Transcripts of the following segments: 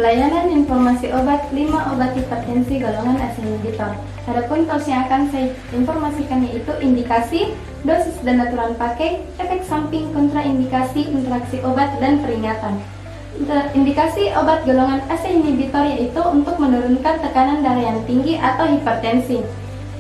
Pelayanan informasi obat 5 obat hipertensi golongan ACE inhibitor. Adapun tools yang akan saya informasikan yaitu indikasi, dosis dan aturan pakai, efek samping, kontraindikasi, interaksi obat, dan peringatan. Indikasi obat golongan ACE inhibitor yaitu untuk menurunkan tekanan darah yang tinggi atau hipertensi.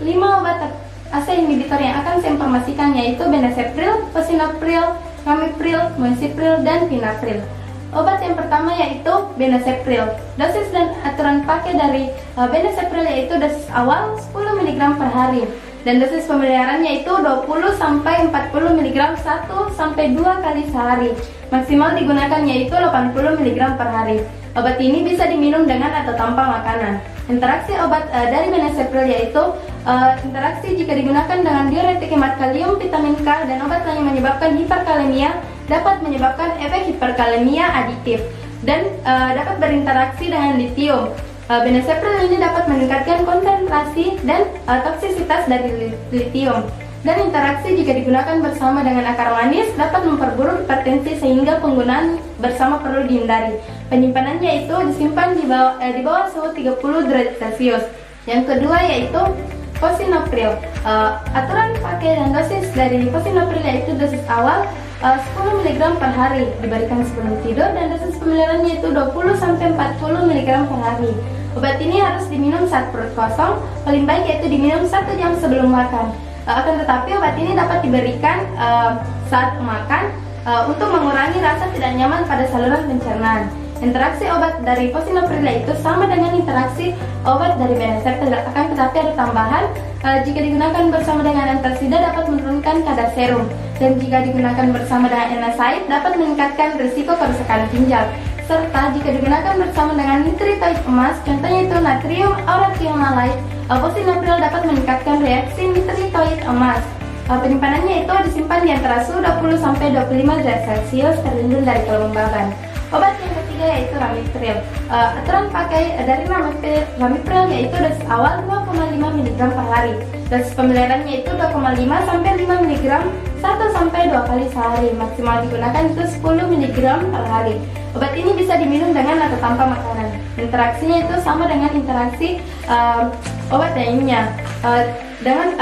5 obat ACE inhibitor yang akan saya informasikan yaitu benazepril, fosinapril, ramipril, moesipril, dan pinapril. Obat yang pertama yaitu benazepril. Dosis dan aturan pakai dari benazepril yaitu dosis awal 10 mg per hari dan dosis pemeliharaan yaitu 20-40 mg 1-2 kali sehari. Maksimal digunakan yaitu 80 mg per hari. Obat ini bisa diminum dengan atau tanpa makanan. Interaksi obat dari benazepril yaitu interaksi jika digunakan dengan diuretik hemat kalium, vitamin K, dan obat lain yang menyebabkan hiperkalemia dapat menyebabkan efek hiperkalemia aditif dan dapat berinteraksi dengan litium. Benazepril ini dapat meningkatkan konsentrasi dan toksisitas dari litium. Dan interaksi jika digunakan bersama dengan akar manis dapat memperburuk hipertensi sehingga penggunaan bersama perlu dihindari. Penyimpanannya itu disimpan di bawah suhu 30 derajat Celcius. Yang kedua yaitu fosinapril. Aturan pakai dan dosis dari fosinapril yaitu dosis awal 10 mg per hari diberikan sebelum tidur dan dosis pemeliharaannya itu 20-40 mg per hari. Obat ini harus diminum saat perut kosong, paling baik yaitu diminum 1 jam sebelum makan. Akan tetapi obat ini dapat diberikan saat makan untuk mengurangi rasa tidak nyaman pada saluran pencernaan. Interaksi obat dari fosinapril itu sama dengan interaksi obat dari benazepril, akan tetapi ada tambahan jika digunakan bersama dengan antasida dapat menurunkan kadar serum dan jika digunakan bersama dengan NSAID dapat meningkatkan risiko kerusakan ginjal. Serta jika digunakan bersama dengan nitritoid emas, contohnya itu natrium aurathiomalate, fosinapril dapat meningkatkan reaksi nitritoid emas. Penyimpanannya itu disimpan di antara suhu 20-25 derajat Celcius terlindung dari kelembaban. Obat yang ketiga yaitu ramipril. Aturan pakai dari ramipril yaitu dosis awal 2,5 mg per hari. Dosis pemeliharaannya itu 2,5-5 mg 1-2 kali sehari. Maksimal digunakan itu 10 mg per hari. Obat ini bisa diminum dengan atau tanpa makanan. Interaksinya itu sama dengan interaksi obat lainnya. Dengan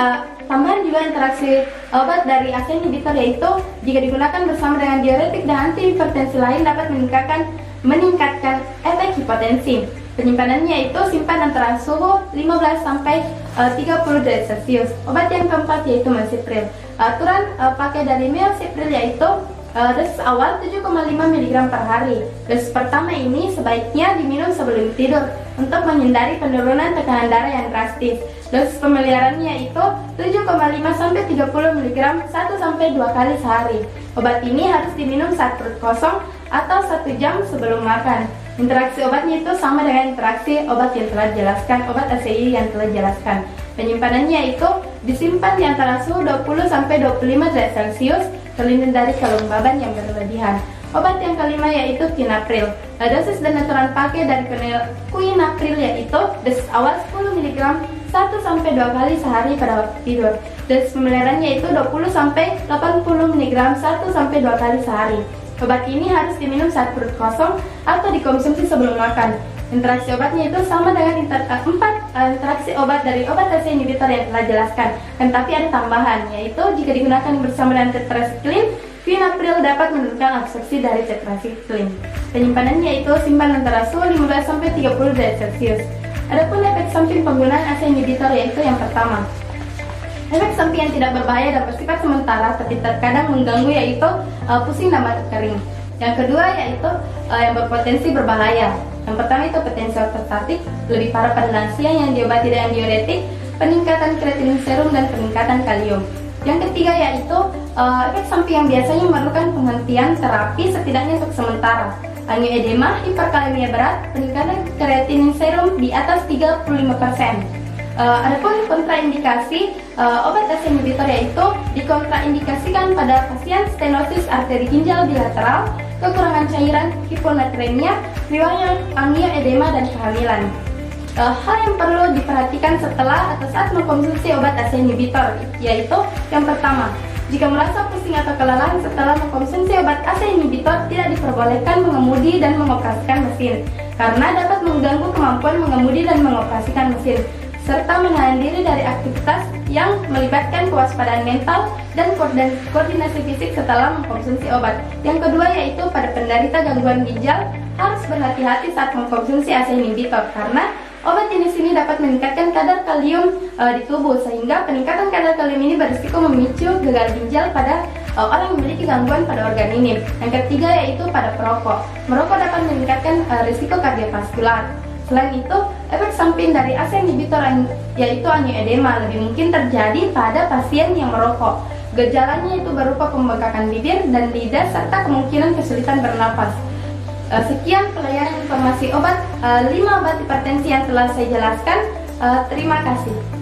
tambahan juga interaksi obat dari ACE inhibitor yaitu jika digunakan bersama dengan diuretik dan antihipertensi lain dapat meningkatkan efek hipotensi. Penyimpanannya itu simpan antara suhu 15-30 derajat Celcius. Obat yang keempat yaitu moesipril. Aturan pakai dari moesipril yaitu dosis awal 7,5 mg per hari. Dosis pertama ini sebaiknya diminum sebelum tidur untuk menghindari penurunan tekanan darah yang drastis. Dosis pemeliharaannya itu 7,5-30 mg 1-2 kali sehari. Obat ini harus diminum saat perut kosong atau 1 jam sebelum makan. Interaksi obatnya itu sama dengan interaksi obat yang telah dijelaskan, obat ACI yang telah dijelaskan. Penyimpanannya itu disimpan di antara suhu 20-25 derajat Celcius terlindung dari kelembaban yang berlebihan. Obat yang kelima yaitu pinapril. Dosis dan aturan pakai dari pinapril yaitu dosis awal 10 mg 1-2 kali sehari pada waktu tidur. Dosis pemeliharaannya itu 20-80 mg 1-2 kali sehari. Obat ini harus diminum saat perut kosong atau dikonsumsi sebelum makan. Interaksi obatnya itu sama dengan interaksi obat dari obat ACE inhibitor yang telah dijelaskan. Tetapi ada tambahan yaitu jika digunakan bersama dengan tetrasiklin, pinapril dapat menurunkan absorpsi dari tetrasiklin. Penyimpanannya itu simpan antara suhu 15-30 derajat Celcius. Adapun efek samping penggunaan ACE inhibitor yaitu yang pertama, efek samping yang tidak berbahaya dan bersifat sementara tapi terkadang mengganggu yaitu pusing dan batuk kering. Yang kedua yaitu yang berpotensi berbahaya. Yang pertama itu potensi ortostatik, lebih parah pada lansia yang diobati dengan diuretik, peningkatan kreatinin serum dan peningkatan kalium. Yang ketiga yaitu efek samping yang biasanya memerlukan penghentian terapi setidaknya untuk sementara. Angioedema, hiperkalemia berat, peningkatan kreatinin serum di atas 35%. Adapun kontraindikasi obat ACE inhibitor yaitu dikontraindikasikan pada pasien stenosis arteri ginjal bilateral, kekurangan cairan, hiponatremia, riwayat angioedema dan kehamilan. Hal yang perlu diperhatikan setelah atau saat mengkonsumsi obat ACE inhibitor yaitu yang pertama, jika merasa pusing atau kelelahan setelah mengkonsumsi obat ACE inhibitor tidak diperbolehkan mengemudi dan mengoperasikan mesin. karena dapat mengganggu kemampuan mengemudi dan mengoperasikan mesin, serta menahan diri dari aktivitas yang melibatkan kewaspadaan mental dan koordinasi fisik setelah mengkonsumsi obat. Yang kedua yaitu pada penderita gangguan ginjal harus berhati-hati saat mengkonsumsi ACE inhibitor karena obat jenis ini dapat meningkatkan kadar kalium di tubuh, sehingga peningkatan kadar kalium ini berisiko memicu gagal ginjal pada orang yang memiliki gangguan pada organ ini. Yang ketiga yaitu pada perokok. Merokok dapat meningkatkan risiko kardiovaskular. Selain itu, efek samping dari ACE inhibitor yaitu angioedema lebih mungkin terjadi pada pasien yang merokok. Gejalanya itu berupa pembengkakan bibir dan lidah serta kemungkinan kesulitan bernapas. Sekian pelayanan informasi obat 5 obat hipertensi yang telah saya jelaskan. Terima kasih.